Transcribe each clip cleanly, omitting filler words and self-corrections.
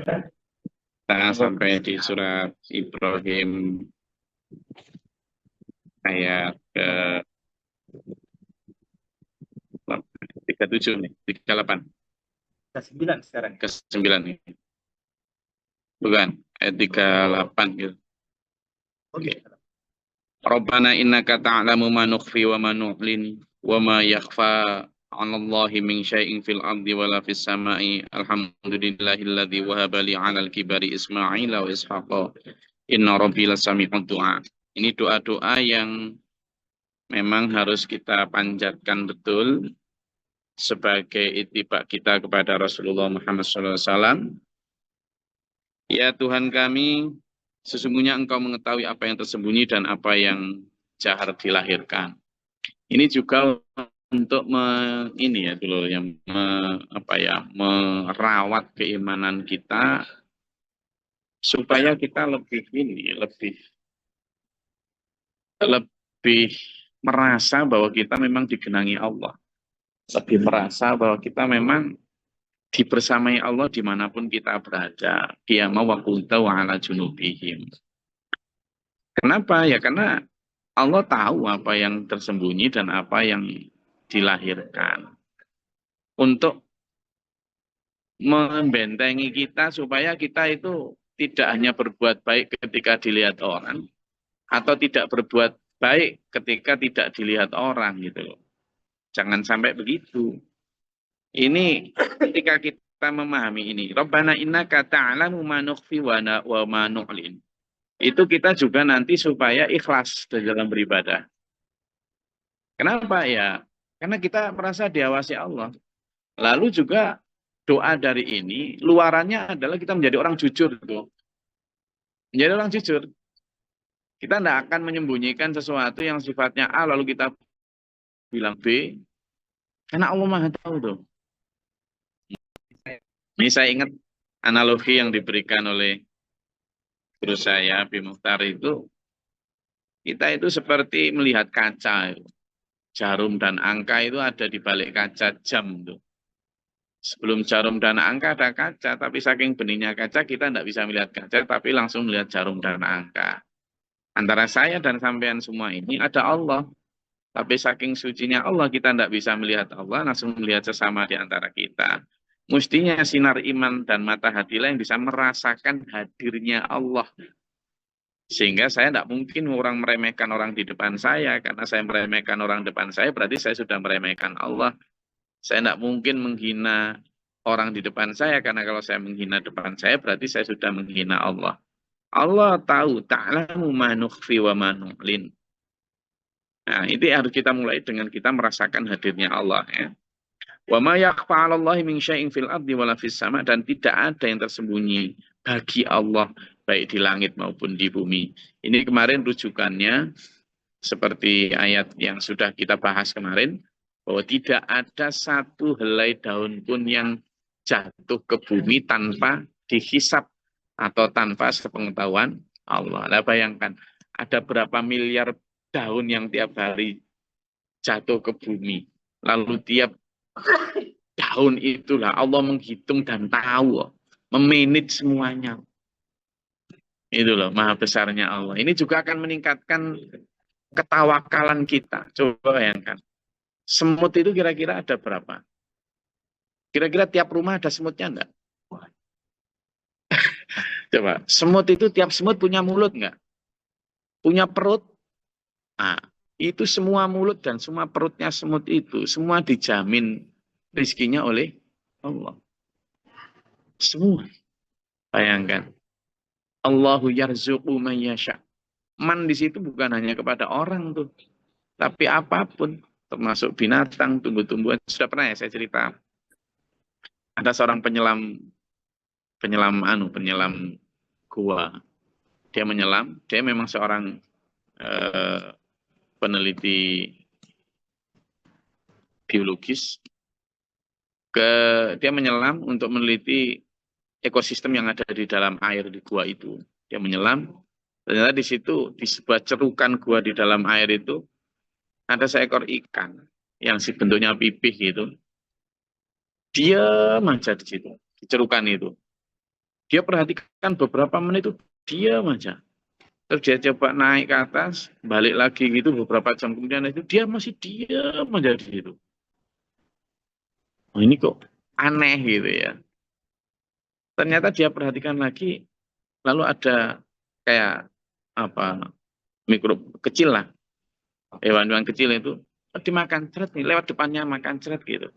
Kita sampai di surat Ibrahim ayat ke 37 nih, 38 Ke 9 sekarang. ke 9 nih. Bukan, ayat 38 gitu. Oke. Rabbana innaka ta'lamu ma nukhfi wa ma nu'lin wa ma yakhfa 'ala Allahi min syai'in fil ardi wala fis sama'i. Alhamdulillahilladzi wahaba li 'alal kibari Ismaila wa Ishaqa. Inna rabbi lasami'ud du'a. Ini doa-doa yang memang harus kita panjatkan betul sebagai itibak kita kepada Rasulullah Muhammad SAW. Ya Tuhan kami, sesungguhnya Engkau mengetahui apa yang tersembunyi dan apa yang jahar dilahirkan. Ini juga untuk ini ya dulu yang merawat keimanan kita supaya kita lebih merasa bahwa kita memang digenangi Allah, lebih merasa bahwa kita memang dibersamai Allah dimanapun kita berada. Qiyama wa qulta wa ala junubihim. Kenapa? Ya karena Allah tahu apa yang tersembunyi dan apa yang dilahirkan. Untuk membentengi kita supaya kita itu tidak hanya berbuat baik ketika dilihat orang, atau tidak berbuat baik ketika tidak dilihat orang gitu loh. Jangan sampai begitu. Ini ketika kita memahami ini, Rabbana innaka ta'lamu ma nukhfi wa ma nu'lin. Itu kita juga nanti supaya ikhlas dalam beribadah. Kenapa ya? Karena kita merasa diawasi Allah. Lalu juga doa dari ini, luarannya adalah kita menjadi orang jujur. Tuh. Menjadi orang jujur. Kita tidak akan menyembunyikan sesuatu yang sifatnya A, lalu kita bilang B. Karena Allah Maha tahu tuh. Ini saya ingat analogi yang diberikan oleh guru saya, Abi Mukhtar itu, kita itu seperti melihat kaca. Jarum dan angka itu ada di balik kaca jam. Tuh. Sebelum jarum dan angka ada kaca, tapi saking benihnya kaca kita tidak bisa melihat kaca, tapi langsung melihat jarum dan angka. Antara saya dan sampean semua ini ada Allah. Tapi saking sucinya Allah kita tidak bisa melihat Allah, langsung melihat sesama di antara kita. Mestinya sinar iman dan mata hatilah yang bisa merasakan hadirnya Allah. Sehingga saya tidak mungkin orang meremehkan orang di depan saya. Karena saya meremehkan orang depan saya, berarti saya sudah meremehkan Allah. Saya tidak mungkin menghina orang di depan saya, karena kalau saya menghina depan saya, berarti saya sudah menghina Allah. Allah tahu, ta'lamu ma nukhfi wa ma nu'lin. Nah, ini harus kita mulai dengan kita merasakan hadirnya Allah ya. Wa ma yakhfa 'ala Allahi min syai'in fil ardi wala fis sama, dan tidak ada yang tersembunyi bagi Allah baik di langit maupun di bumi. Ini kemarin rujukannya seperti ayat yang sudah kita bahas kemarin, bahwa tidak ada satu helai daun pun yang jatuh ke bumi tanpa dihisap atau tanpa sepengetahuan Allah. Nah, bayangkan ada berapa miliar daun yang tiap hari jatuh ke bumi. Lalu tiap daun itulah Allah menghitung dan tahu, memanage semuanya. Itu loh, maha besarnya Allah. Ini juga akan meningkatkan ketawakalan kita. Coba bayangkan. Semut itu kira-kira ada berapa? Kira-kira tiap rumah ada semutnya enggak? Coba, semut itu tiap semut punya mulut enggak? Punya perut? Nah, itu semua mulut dan semua perutnya semut itu, semua dijamin rizkinya oleh Allah. Semua. Bayangkan. Allahu yarzuqu man yasha. Man di situ bukan hanya kepada orang tuh, tapi apapun, termasuk binatang, tumbuh-tumbuhan. Sudah pernah ya saya cerita. Ada seorang penyelam gua. Dia menyelam, dia memang seorang peneliti biologis. Dia menyelam untuk meneliti ekosistem yang ada di dalam air di gua itu. Dia menyelam, ternyata di situ, di sebuah cerukan gua di dalam air itu, ada seekor ikan yang si bentuknya pipih gitu. Diam aja di situ, di cerukan itu. Dia perhatikan beberapa menit itu diam aja. Terus dia coba naik ke atas, balik lagi gitu beberapa jam kemudian itu dia masih diam aja di situ. Oh, ini kok aneh gitu ya. Ternyata dia perhatikan lagi, lalu ada kayak apa mikrob kecil lah, hewan-hewan kecil itu dimakan ceret nih, lewat depannya makan ceret gitu.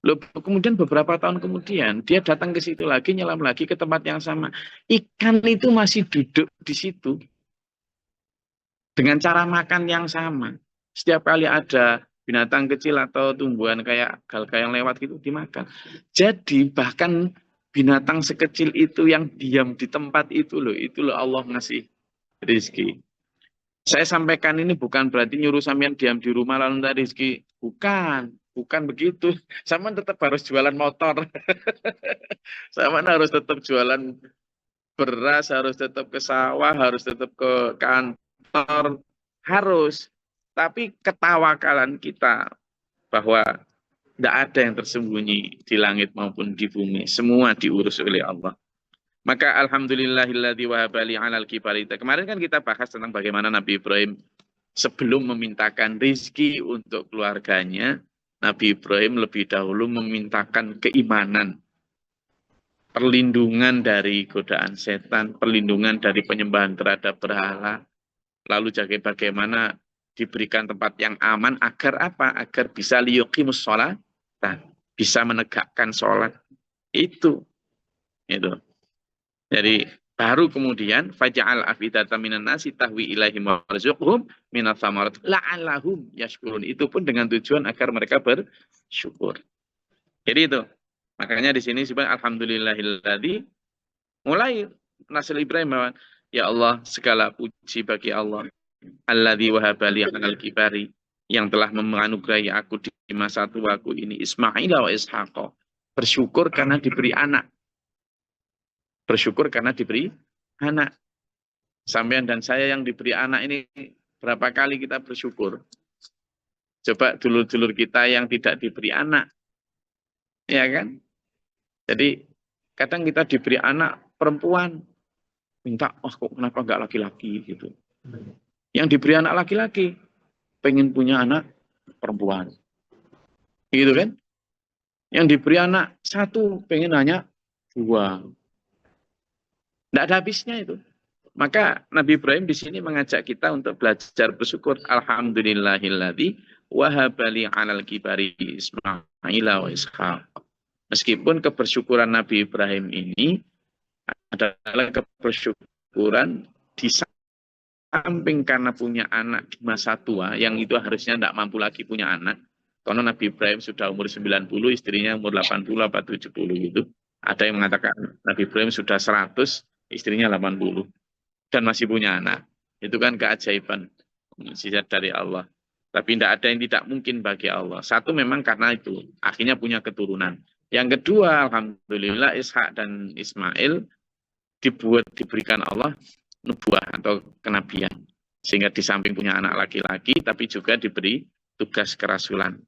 Loh, kemudian beberapa tahun kemudian dia datang ke situ lagi, nyelam lagi ke tempat yang sama. Ikan itu masih duduk di situ dengan cara makan yang sama. Setiap kali ada binatang kecil atau tumbuhan kayak galga yang lewat gitu dimakan. Jadi bahkan binatang sekecil itu yang diam di tempat itu loh Allah ngasih rezeki. Saya sampaikan ini bukan berarti nyuruh sampean diam di rumah lalu minta rezeki. Bukan, bukan begitu. Sama tetap harus jualan motor. Sama harus tetap jualan beras, harus tetap ke sawah, harus tetap ke kantor. Harus. Tapi ketawakalan kita bahwa tidak ada yang tersembunyi di langit maupun di bumi. Semua diurus oleh Allah. Maka alhamdulillahilladzi wahabali alal kibari. Kemarin kan kita bahas tentang bagaimana Nabi Ibrahim sebelum memintakan rizki untuk keluarganya, Nabi Ibrahim lebih dahulu memintakan keimanan, perlindungan dari godaan setan, perlindungan dari penyembahan terhadap berhala, lalu bagaimana diberikan tempat yang aman agar apa? Agar bisa liyuqimus sholat, bisa menegakkan sholat. Itu. Jadi baru kemudian faja'al afidatan minan nasi tahwi ilaihim warzuqhum minats samarat la'allahum yashkurun. Itu pun dengan tujuan agar mereka bersyukur. Jadi itu. Makanya di sini sebenarnya alhamdulillahilladzi mulai Nasil Ibrahim bahwa ya Allah segala puji bagi Allah alladzi wahabali alal kibari yang telah menganugerahi aku di masa tuaku ini Ismail wa Ishaq. Bersyukur karena diberi anak. Bersyukur karena diberi anak. Sampean dan saya yang diberi anak ini berapa kali kita bersyukur. Coba dulur-dulur kita yang tidak diberi anak. Ya kan? Jadi kadang kita diberi anak perempuan. Minta, oh kok kenapa enggak laki-laki gitu. Yang diberi anak laki-laki. Pengen punya anak perempuan. Gitu kan? Yang diberi anak satu, pengen hanya dua. Tidak ada habisnya itu. Maka Nabi Ibrahim di sini mengajak kita untuk belajar bersyukur. Alhamdulillahilladzi wahabali alal kibari Ismail wa Ishaq. Meskipun kebersyukuran Nabi Ibrahim ini adalah kebersyukuran di samping karena punya anak di masa tua, yang itu harusnya tidak mampu lagi punya anak. Karena Nabi Ibrahim sudah umur 90, istrinya umur 80 atau 70 gitu. Ada yang mengatakan Nabi Ibrahim sudah 100, istrinya 80. Dan masih punya anak. Itu kan keajaiban mukjizat dari Allah. Tapi tidak ada yang tidak mungkin bagi Allah. Satu memang karena itu akhirnya punya keturunan. Yang kedua, alhamdulillah Ishak dan Ismail diberikan Allah nubuah atau kenabian. Sehingga di samping punya anak laki-laki tapi juga diberi tugas kerasulan.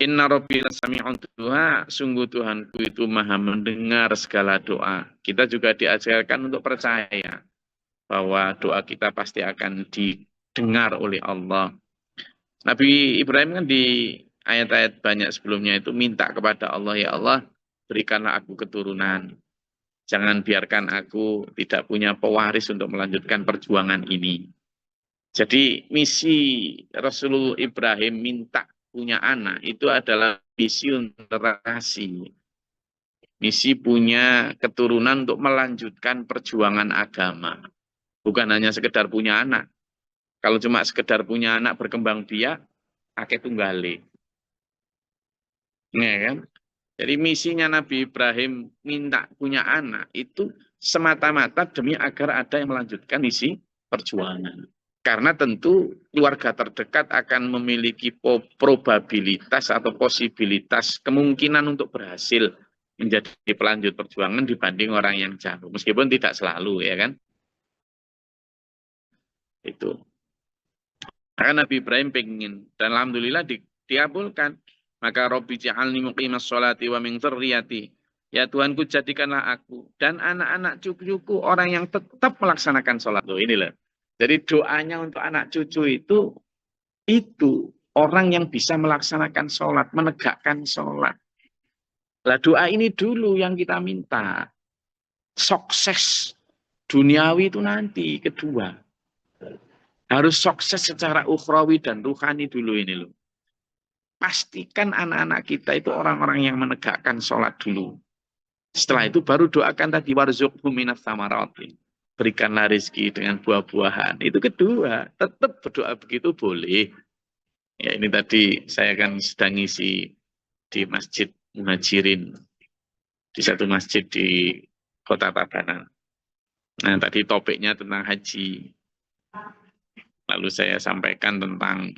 Inna rabbi sami'un du'a, sungguh Tuhanku itu maha mendengar segala doa. Kita juga diajarkan untuk percaya bahwa doa kita pasti akan didengar oleh Allah. Nabi Ibrahim kan di ayat-ayat banyak sebelumnya itu minta kepada Allah, ya Allah berikanlah aku keturunan. Jangan biarkan aku tidak punya pewaris untuk melanjutkan perjuangan ini. Jadi misi Rasulullah Ibrahim minta punya anak itu adalah misi untuk generasi. Misi punya keturunan untuk melanjutkan perjuangan agama. Bukan hanya sekedar punya anak. Kalau cuma sekedar punya anak berkembang biak, akeh tunggale. Nah, kan? Jadi misinya Nabi Ibrahim minta punya anak itu semata-mata demi agar ada yang melanjutkan misi perjuangan. Karena tentu keluarga terdekat akan memiliki probabilitas atau posibilitas kemungkinan untuk berhasil menjadi pelanjut perjuangan dibanding orang yang jauh. Meskipun tidak selalu, ya kan? Itu. Karena Nabi Ibrahim pengen. Dan alhamdulillah dikabulkan. Maka Rabbi ja'alni muqimas sholati wa min dzurriyyati. Ya Tuhanku, jadikanlah aku dan anak-anak cucuku orang yang tetap melaksanakan sholat. Loh, ini loh. Jadi doanya untuk anak cucu itu orang yang bisa melaksanakan sholat, menegakkan sholat. Lah doa ini dulu yang kita minta. Sukses duniawi itu nanti, kedua. Harus sukses secara ukhrawi dan ruhani dulu ini loh. Pastikan anak-anak kita itu orang-orang yang menegakkan sholat dulu. Setelah itu baru doakan tadi warzuqhum minas samarati. Berikanlah rezeki dengan buah-buahan. Itu kedua. Tetap berdoa begitu boleh. Ya ini tadi saya kan sedang ngisi di Masjid Muhajirin. Di satu masjid di Kota Tabanan. Nah tadi topiknya tentang haji. Lalu saya sampaikan tentang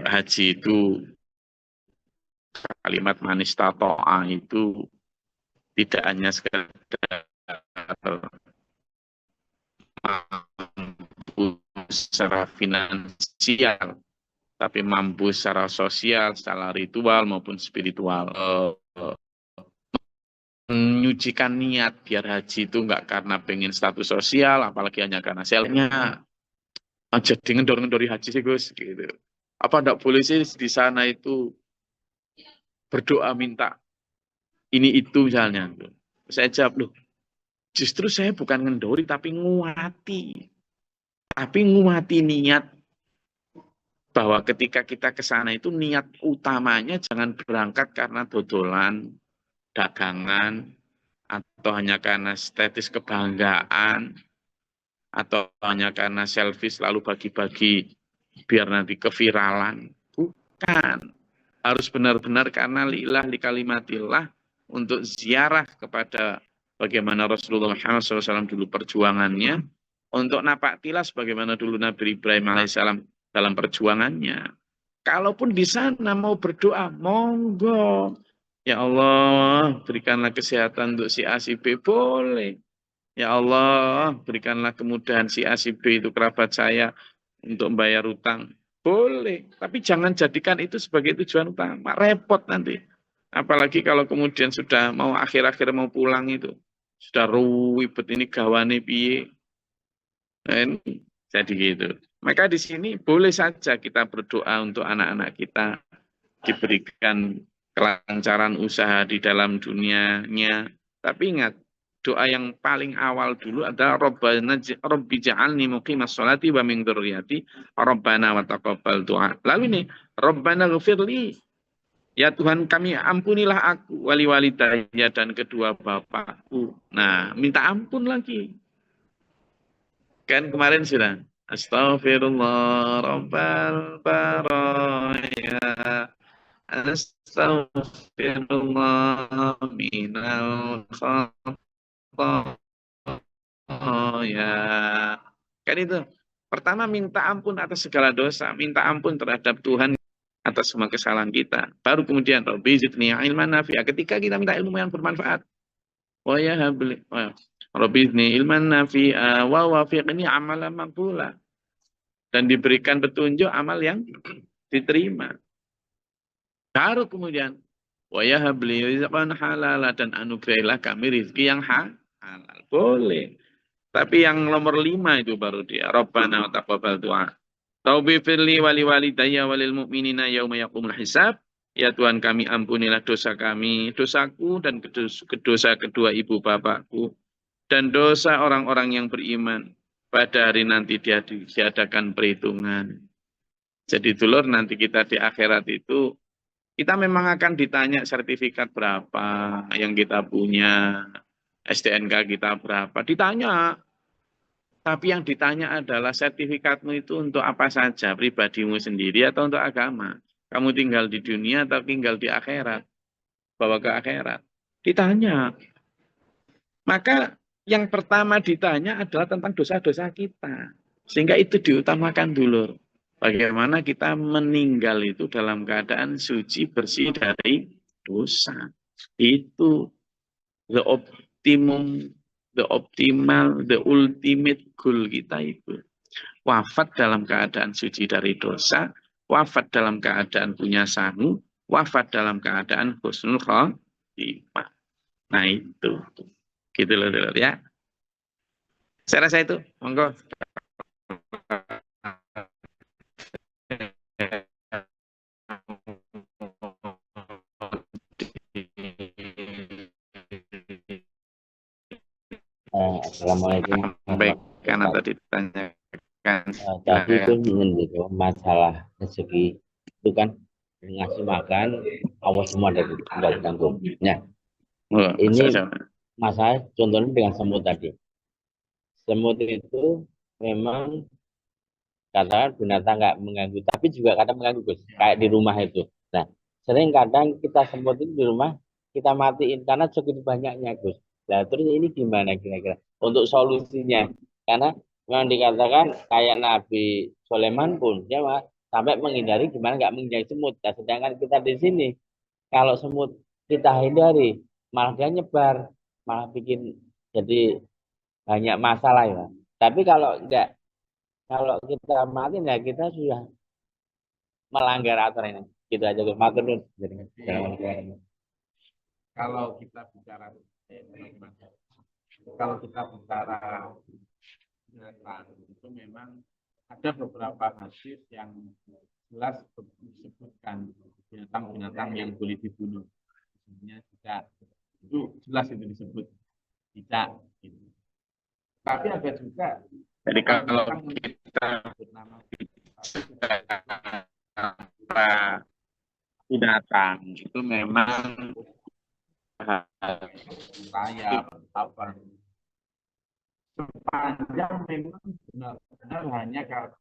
haji itu kalimat manis tato'a itu tidak hanya sekedar mampu secara finansial, tapi mampu secara sosial, secara ritual maupun spiritual. Menyucikan niat biar haji itu enggak karena pengen status sosial, apalagi hanya karena selnya. Jadi ngendor-ngendori haji sih Gus, gitu. Apa enggak boleh sih di sana itu berdoa minta ini itu misalnya. Saya jawab, loh, justru saya bukan ngendori tapi nguati. Tapi nguati niat bahwa ketika kita ke sana itu niat utamanya jangan berangkat karena dodolan, dagangan, atau hanya karena status kebanggaan, atau hanya karena selfish lalu bagi-bagi biar nanti keviralan. Bukan. Harus benar-benar karena lillah li kalimatillah untuk ziarah kepada bagaimana Rasulullah Muhammad SAW dulu perjuangannya, untuk napak tilas bagaimana dulu Nabi Ibrahim alaihissalam dalam perjuangannya. Kalaupun di sana mau berdoa, monggo. Ya Allah, berikanlah kesehatan untuk si A, si B, boleh. Ya Allah, berikanlah kemudahan si A, si B itu kerabat saya untuk membayar utang. Boleh, tapi jangan jadikan itu sebagai tujuan utama. Repot nanti. Apalagi kalau kemudian sudah mau akhir-akhir mau pulang itu. Sudah ruwibet ini gawane piye. Jadi gitu. Maka di sini boleh saja kita berdoa untuk anak-anak kita diberikan kelancaran usaha di dalam dunianya. Tapi ingat, doa yang paling awal dulu adalah Rabbi ja'alni muqimas sholati wa min dzurriyyati Rabbana wa taqabbal du'a. Lalu ini Rabbana ghfirli, ya Tuhan kami ampunilah aku wali walidayya dan kedua bapakku. Nah, minta ampun lagi. Kan kemarin sudah Astaghfirullah Rabbal baraya, Astaghfirullah minal ya. Kan itu. Pertama minta ampun atas segala dosa, minta ampun terhadap Tuhan atas semua kesalahan kita. Baru kemudian Rabbi zidni ilman nafi'a. Ketika kita minta ilmu yang bermanfaat. Wa ya habli. Rabbi zidni ilman nafi'a wa wafiqni amalan maqbula. Dan diberikan petunjuk amal yang diterima. Baru kemudian wa ya habli rizqan halala, dan anugerahilah kami rizki yang halal. Boleh. Tapi yang nomor 5 itu baru dia. Rabbana wa taqabbal du'a. Taubi firli wali walidayya walil mu'minina yauma yaqumul hisab. Ya Tuhan kami, ampunilah dosa kami, dosaku dan dosa kedua ibu bapakku, dan dosa orang-orang yang beriman pada hari nanti diadakan perhitungan. Jadi dulur, nanti kita di akhirat itu kita memang akan ditanya sertifikat berapa yang kita punya, STNK kita berapa, ditanya. Tapi yang ditanya adalah sertifikatmu itu untuk apa saja, pribadimu sendiri atau untuk agama. Kamu tinggal di dunia atau tinggal di akhirat, bawa ke akhirat. Ditanya. Maka yang pertama ditanya adalah tentang dosa-dosa kita. Sehingga itu diutamakan dulu. Bagaimana kita meninggal itu dalam keadaan suci, bersih dari dosa. Itu the optimum, the optimal, the ultimate goal kita itu. Wafat dalam keadaan suci dari dosa, wafat dalam keadaan punya sangu, wafat dalam keadaan husnul 5. Nah itu. Gitu loh ya. Saya rasa itu. Monggo. Assalamualaikum warahmatullahi Karena wabarakatuh. tadi ditanyakan. Tadi itu ingin gitu masalah rezeki itu kan ngasih makan Allah semua dari nggak ditanggung. Nah, Oh, ini masalah contohnya dengan semut tadi. Semut itu memang katakan binatang nggak mengganggu, tapi juga kadang mengganggu, Gus. Kayak di rumah itu. Nah, sering kadang kita semut itu di rumah kita matiin karena cukup banyaknya, Gus. Nah, terus ini gimana kira-kira untuk solusinya? Karena memang dikatakan kayak Nabi Sulaiman pun dia sampai menghindari gimana nggak menghindari semut. Nah, sedangkan kita di sini kalau semut kita hindari malah dia nyebar, malah bikin jadi banyak masalah ya. Tapi kalau enggak, kalau kita mati ya kita sudah melanggar aturan ini. Gitu aja Gus. Matur nuwun. Kalau kita bicara kalau kita bicara binatang itu memang ada beberapa hadis yang jelas disebutkan binatang-binatang yang boleh dibunuh. Sebenarnya tidak, itu jelas itu disebut tidak. Gitu. Tapi ada juga. Jadi kalau kita bernama binatang itu memang saya apa sepanjang memang benar-benar hanya karena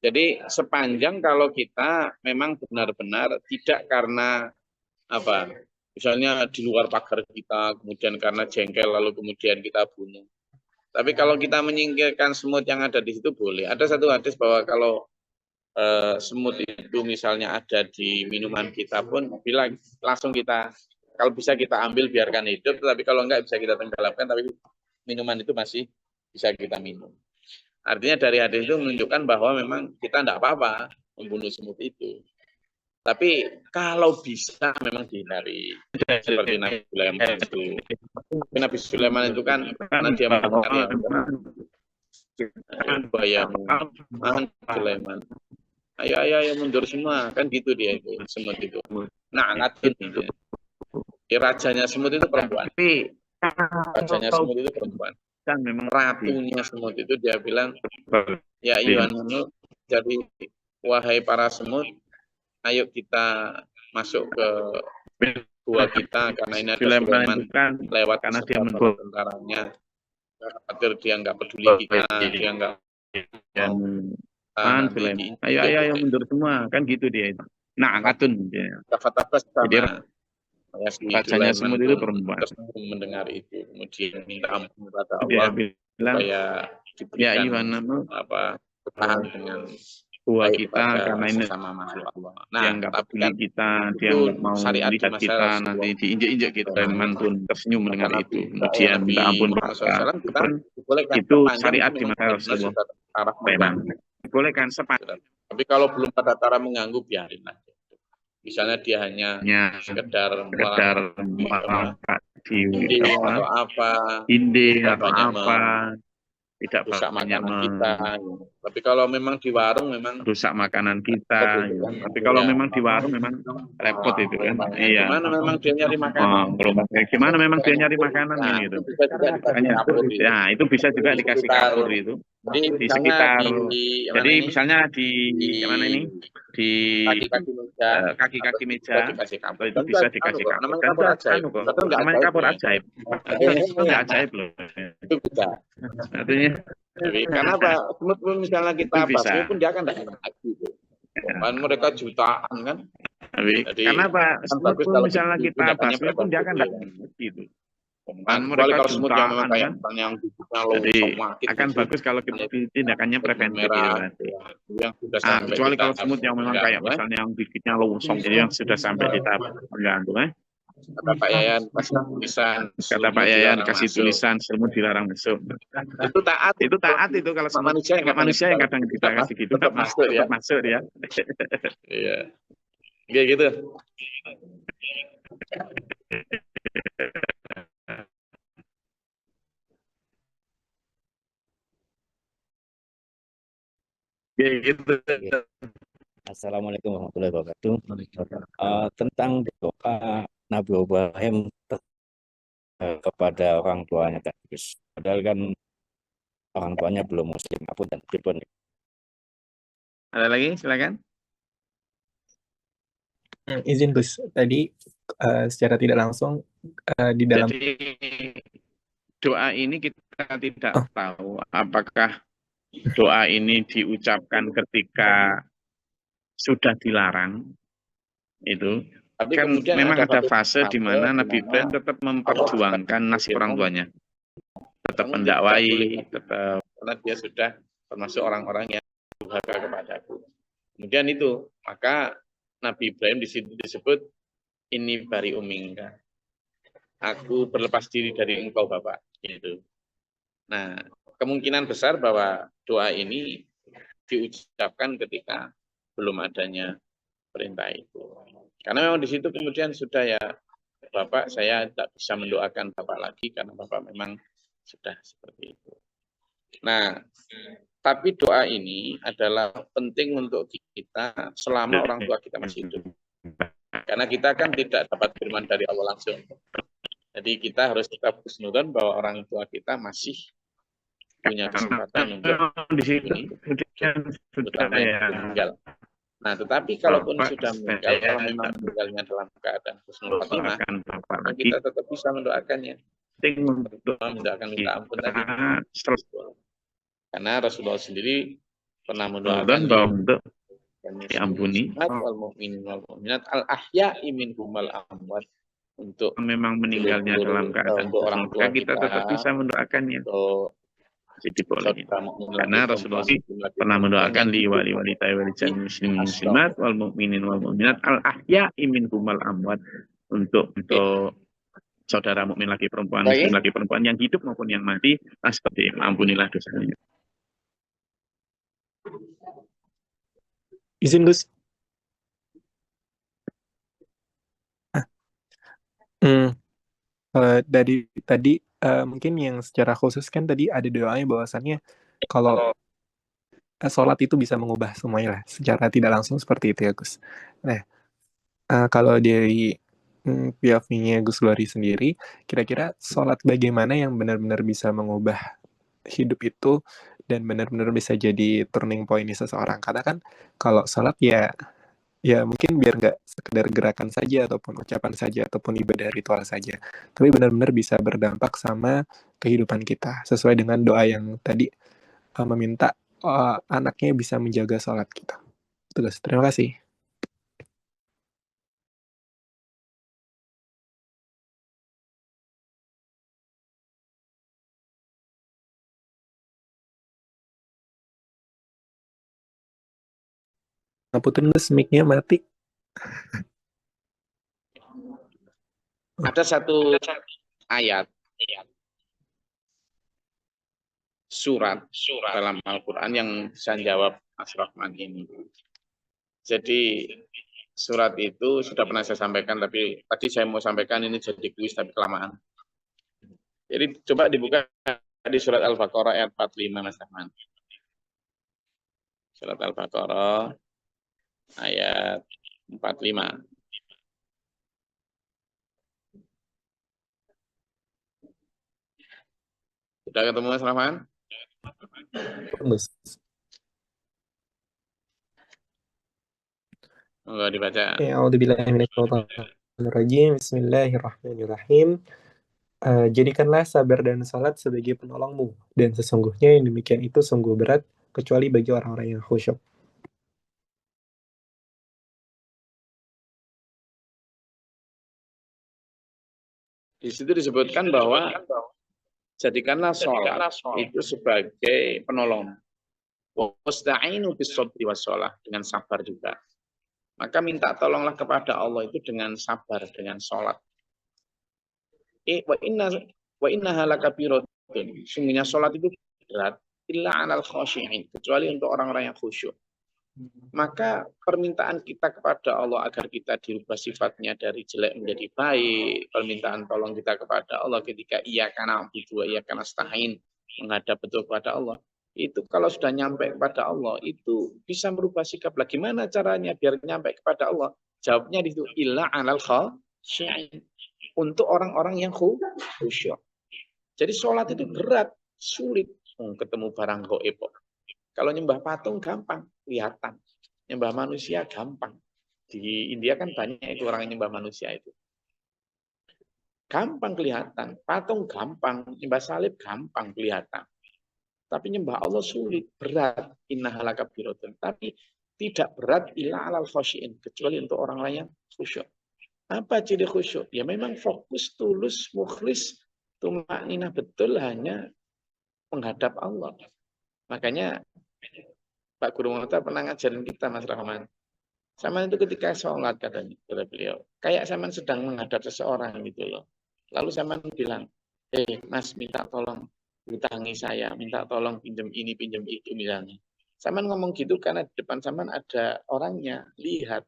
jadi sepanjang kalau kita memang benar-benar tidak karena apa, misalnya di luar pagar kita, kemudian karena jengkel lalu kemudian kita bunuh. Tapi kalau kita menyingkirkan semut yang ada di situ boleh. Ada satu hadis bahwa kalau semut itu misalnya ada di minuman kita pun, bilang langsung kita, kalau bisa kita ambil biarkan hidup, tapi kalau enggak bisa kita tenggelamkan, tapi minuman itu masih bisa kita minum. Artinya dari hadis itu menunjukkan bahwa memang kita tidak apa-apa membunuh semut itu. Tapi kalau bisa memang dihindari. Seperti Nabi Sulaiman itu. Nabi Sulaiman itu kan karena dia mendengar yang bayamu, Sulaiman. Ayo mundur semua, kan gitu dia itu, semut itu. Nah, ngatin itu. Rajanya semut itu perempuan. Rajanya semut itu perempuan. Kan memang ratunya semut itu dia bilang, ya Iwan, jadi wahai para semut, ayo kita masuk ke gua kita karena ini ada Sulaiman lewat karena dia menurut tentaranya, khawatir dia nggak peduli kita, dia nggak Sulaiman. Ayo mundur semua, kan gitu dia itu. Nah, katun dia. Jadi rajanya semut itu perempuan. Mendengar itu, kemudian minta ampun kepada Allah supaya diberikan apa bertahan dengan buah kita karena ini sama makhluk Allah. Nah, yang nggak peduli kita, dia nggak mau lihat kita, nanti diinjek-injek kita. Sulaiman pun tersenyum mendengar itu. Kemudian minta ampun itu syariat di masa Rasulullah. Memang dibolehkan sepakat. Tapi kalau belum pada tara mengganggu, biarin aja. Misalnya dia hanya sekedar ide atau apa, tidak rusak makanan kita. Tapi kalau memang di warung memang rusak makanan kita. Tapi kalau memang di warung memang repot itu kan. Iya. Gimana memang dia nyari makanan? Gimana memang dia nyari makanan ini itu. Nah, itu bisa juga dikasih kapur itu. Di sekitar, jadi misalnya di mana ini, di kaki-kaki meja, itu bisa dikasih kapur. Dan namanya kapur ajaib. Itu ajaib loh. Itu bisa. Artinya, karena apa? Semut misalnya kita basmi pun dia akan tidak lagi. Kan mereka jutaan kan. Jadi, karena apa? Semut pun misalnya kita basmi pun dia akan tidak lagi itu. Kan mereka jutaan kan. Jadi akan bagus kalau kita tindakannya preventif ya. Kecuali kalau semut yang memang kayak misalnya yang gigitnya lowsong, jadi yang sudah sampai di tahap mengganggu. Kata Pak Yayan kasih tulisan, Kata Pak Yayan kasih tulisan, semut dilarang masuk. itu taat itu kalau semut, kalau manusia yang kadang kita kasih gitu tetap masuk ya. tetap masuk ya. Iya. Oke gitu. Oke gitu. Assalamualaikum warahmatullahi wabarakatuh. Tentang doa Nabi Ibrahim kepada orang tuanya tadi, Gus. Padahal kan orang tuanya belum Muslim, apa dan pripun. Ada lagi, silakan. Izin Gus, tadi secara tidak langsung di dalam Jadi doa ini kita tidak tahu apakah doa ini diucapkan ketika sudah dilarang itu. Tapi Kan kemudian memang ada fase fase di mana Nabi Ibrahim tetap memperjuangkan nasib orang tuanya, tetap mendakwai, tetap karena dia sudah termasuk orang-orang yang durhaka kepadaku. Kemudian itu, maka Nabi Ibrahim di situ disebut ini bari umingka. Aku berlepas diri dari engkau Bapak, gitu. Nah, kemungkinan besar bahwa doa ini diucapkan ketika belum adanya perintah itu. Karena memang di situ kemudian sudah ya, Bapak saya tidak bisa mendoakan Bapak lagi karena Bapak memang sudah seperti itu. Nah, tapi doa ini adalah penting untuk kita selama orang tua kita masih hidup. Karena kita kan tidak dapat firman dari Allah langsung. Jadi kita harus tetap husnudzon bahwa orang tua kita masih punya kesempatan untuk di situ ini, terutama yang meninggal. Nah, tetapi kalaupun Bapak, sudah meninggal, kalau memang meninggalnya dalam keadaan husnul khotimah, doakan Bapak maka lagi. kita tetap bisa mendoakannya. Penting untuk Mendoakan minta ampun tadi. kita Karena Rasulullah sendiri pernah dan mendoakan bahwa untuk diampuni wal mu'minin wal mu'minat al ahya'i minhum wal amwat, untuk memang meninggalnya dalam keadaan untuk orang tua maka kita tetap bisa mendoakannya. untuk Jadi boleh. saudara mukmin Karena laki Rasulullah perempuan pernah mendoakan li wali wali jami muslimin muslimat wal mu'minin wal mu'minat al ahya'i minhum wal amwat, untuk saudara mukmin laki perempuan, muslim laki perempuan yang hidup maupun yang mati, seperti ampunilah dosanya. izin Gus. Dari tadi mungkin yang secara khusus kan tadi ada doanya bahwasannya kalau sholat itu bisa mengubah semuanya lah, secara tidak langsung seperti itu ya Gus. Nah, kalau dari POV-nya Gus Glory sendiri, kira-kira sholat bagaimana yang benar-benar bisa mengubah hidup itu dan benar-benar bisa jadi turning point di seseorang? Karena kan kalau sholat ya mungkin biar nggak sekedar gerakan saja ataupun ucapan saja ataupun ibadah ritual saja, tapi benar-benar bisa berdampak sama kehidupan kita sesuai dengan doa yang tadi meminta anaknya bisa menjaga sholat kita. Terus, terima kasih. Ngapunten Gus, mic-nya mati. Ada satu ayat surat dalam Al-Quran yang bisa jawab Mas Rahman ini. Jadi surat itu sudah pernah saya sampaikan, tapi tadi saya mau sampaikan ini jadi kuis tapi kelamaan. Jadi coba dibuka di surat Al-Baqarah ayat 45 Mas Rahman. Surat Al-Baqarah ayat 45. Sudah ketemu Mas Rahman? Gus. Enggak dibaca. A'udzubillahiminasyaitonirrajim. Bismillahirrahmanirrahim. Jadikanlah sabar dan salat sebagai penolongmu, dan sesungguhnya yang demikian itu sungguh berat, kecuali bagi orang-orang yang khusyuk. Di situ disebutkan bahwa jadikanlah sholat itu sebagai penolong. Wasta'inu bis-sabri was-shalah, dengan sabar juga. Maka minta tolonglah kepada Allah itu dengan sabar, dengan sholat. wa innaha lakabiratun. Sungguhnya salat itu berat illa 'alal khashi'in, kecuali untuk orang-orang yang khusyuk. Maka permintaan kita kepada Allah agar kita dirubah sifatnya dari jelek menjadi baik, permintaan tolong kita kepada Allah ketika iyyaka na'budu wa iyyaka nasta'in, menghadap betul kepada Allah, itu kalau sudah nyampe kepada Allah itu bisa merubah sikap. Lah gimana caranya biar nyampe kepada Allah? Jawabnya di situ, illa 'alal khashi'in, untuk orang-orang yang khusyuk. Jadi sholat itu berat, sulit. Ketemu barang gaib. Kalau nyembah patung gampang, kelihatan. Nyembah manusia gampang. Di India kan banyak itu orang yang nyembah manusia itu. Gampang kelihatan. Patung gampang, nyembah salib gampang kelihatan. Tapi nyembah Allah sulit, berat. Innaha lakabiratun. Tapi tidak berat illa 'alal khashi'in, kecuali untuk orang-orang yang khusyuk. Apa ciri khusyuk? Ya memang fokus, tulus, mukhlis, tumakninah betul hanya menghadap Allah. Makanya Pak Guru Mohtar pernah ngajarin kita, Mas Rahman. Sama itu ketika sholat katanya, kata beliau, kayak sama sedang menghadap seseorang gitu loh. Lalu sama bilang, Mas minta tolong hutangi saya, minta tolong pinjam ini, pinjam itu misalnya. Sama ngomong gitu karena di depan sama ada orangnya, lihat.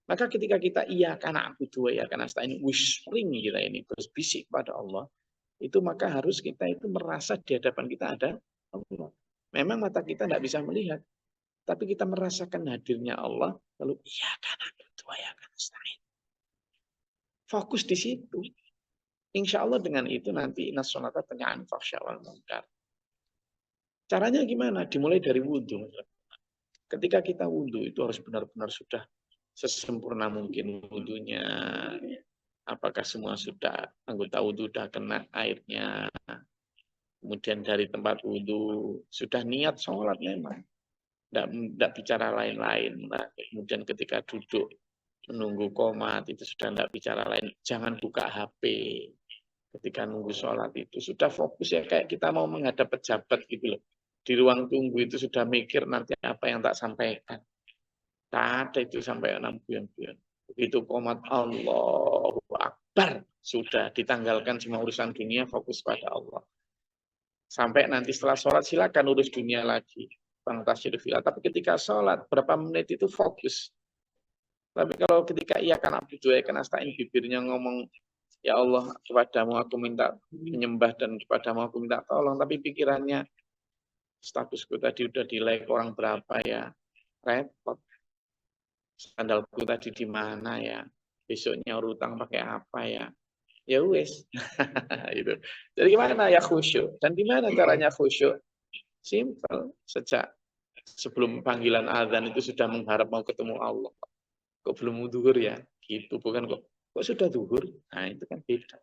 Maka ketika kita iyyaka na'budu wa iyyaka nasta'in, whispering kita ini, terus bisik pada Allah, itu maka harus kita itu merasa di hadapan kita ada Allah. Memang mata kita tidak bisa melihat, tapi kita merasakan hadirnya Allah, lalu iyyaka na'budu wa iyyaka nasta'in. Fokus di situ. Insya Allah dengan itu nanti inna sholata tanha 'anil fahsya'i wal munkar. Caranya gimana? Dimulai dari wudhu. Ketika kita wudhu itu harus benar-benar sudah sesempurna mungkin wudhunya. Apakah semua sudah anggota wudhu sudah kena airnya? Kemudian dari tempat wudhu sudah niat sholat memang. Tidak bicara lain-lain. Nah, kemudian ketika duduk menunggu qomat itu sudah tidak bicara lain. Jangan buka HP. Ketika nunggu sholat itu sudah fokus ya kayak kita mau menghadap pejabat gitu loh. Di ruang tunggu itu sudah mikir nanti apa yang tak sampaikan. Tak ada itu sampai 6 bulan. Begitu qomat Allahu Akbar sudah ditanggalkan semua urusan dunia, fokus pada Allah. Sampai nanti setelah sholat silakan urus dunia lagi. Bang Tasyir Vila. Tapi ketika sholat berapa menit itu fokus. Tapi kalau ketika iyyaka na'budu wa iyyaka nasta'in bibirnya ngomong ya Allah kepadamu aku minta menyembah dan kepadamu aku minta tolong. Tapi pikirannya statusku tadi udah di-like orang berapa ya. Repot. Sandalku tadi di mana ya. Besoknya utang pakai apa ya. Ya wes. Gitu. Jadi gimana ya khusyuk? Dan gimana caranya khusyuk? Simple. Sejak sebelum panggilan azan itu sudah mengharap mau ketemu Allah. Kok belum zuhur ya? Gitu. Bukan kok sudah zuhur? Nah itu kan beda.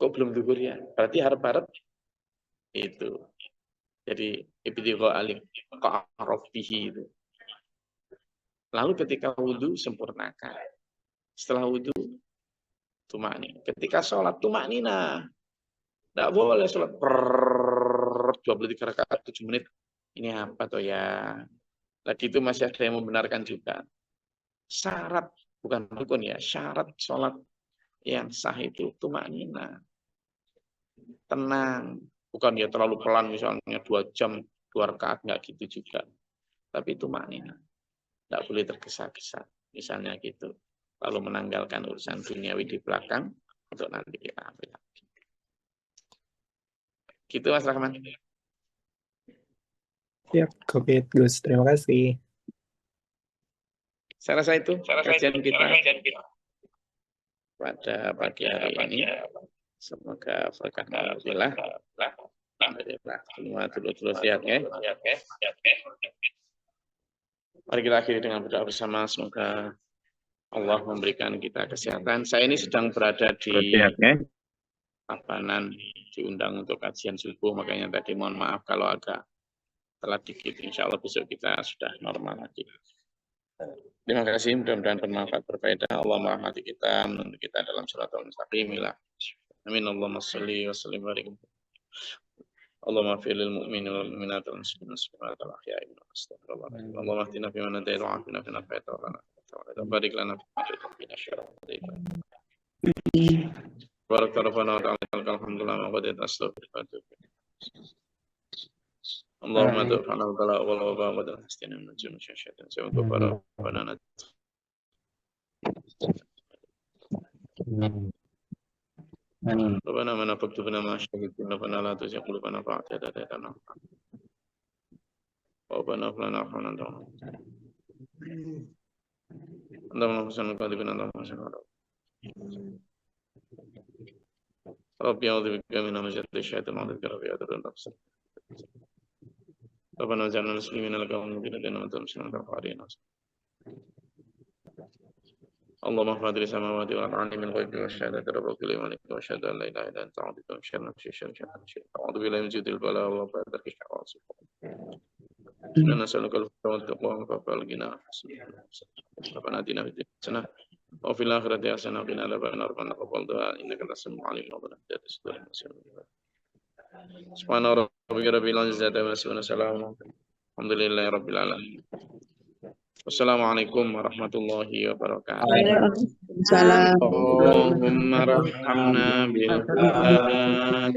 Kok belum zuhur ya? Berarti harap-harap itu. Jadi ibtigha alim qa'arabihi itu. Lalu ketika wudhu sempurnakan. Setelah wudhu tumakni. Ketika sholat tumaknina. Tidak boleh sholat 23 rakaat 7 menit. Ini apa toh ya? Lagi itu masih ada yang membenarkan juga. Syarat, bukan rukun ya. Syarat sholat yang sah itu tumaknina. Tenang. Bukan ya terlalu pelan misalnya 2 jam 2 rakaat. Enggak gitu juga. Tapi tumaknina. Tidak boleh tergesa-gesa. Misalnya gitu. Lalu menanggalkan urusan duniawi di belakang untuk nanti kita ambil lagi. Gitu Mas Rahman. Siap, Covid Gus. Terima kasih. Saya rasa itu kajian kita pada pagi hari ini. Semoga berkah alhamdulillah. Semua dulu sehat ya. Mari kita akhiri dengan berdoa bersama. Semoga Allah memberikan kita kesehatan. Saya ini sedang berada di Tabanan, diundang untuk kajian subuh, makanya tadi mohon maaf kalau agak telat dikit. Insya Allah besok kita sudah normal lagi. Terima kasih, mudah-mudahan bermanfaat, berfaedah. Allah merahmati kita, menuntut kita dalam shiratal mustaqim. Amin. Allahumma sholli wa sallim wa barik. Allahumma fil mu'minin wal mu'minat wal muslimin subhanallahi wa bihamdihi. Allahumma hdina fi man hadayta wa afina fi man afayta wa barik lana fi ma Barak rabbana wa ta'ala alhamdulillah wa qad astaghfirullah. Allahumma tawfana wa ta'ala wa wa wa hastina min jami'i syaitan wa para banana. Rabbana man aqtubna ma syahidna rabbana la tuzigh qulubana ba'da idh hadaytana. Rabbana hab lana rahmatan wa Allahumma hasan qalbana Allahumma hasan Rabbi a'udzu bika min hamazati syaitan wa a'udzu bika rabbi a'udzu nafs. Rabbana ja'alna muslimina laka wa mu'minina wa tamsina al-qarin. Allahumma fadli samawati wal ardi min ghaibi wa syahadati rabbika liman wa syahada la ilaha illa anta a'udzu bika min syarri ma tasna'u. A'udzu billahi min judil bala wa badarki syawasi. Inna nas'aluka al-huda wa taqwa wa kafal ghina. Rabbana atina fid dunya hasanah wa fil akhirati hasanah wa qina adzabannar. Rabbana taqabbal du'a innaka antas samiul 'alim wa tub 'alaina. Subhana rabbika rabbil izzati amma yasifun wa salamun alhamdulillahi rabbil alamin. Wassalamualaikum warahmatullahi wabarakatuh. Waalaikumsalam. Allahumma rahamna bil Qur'an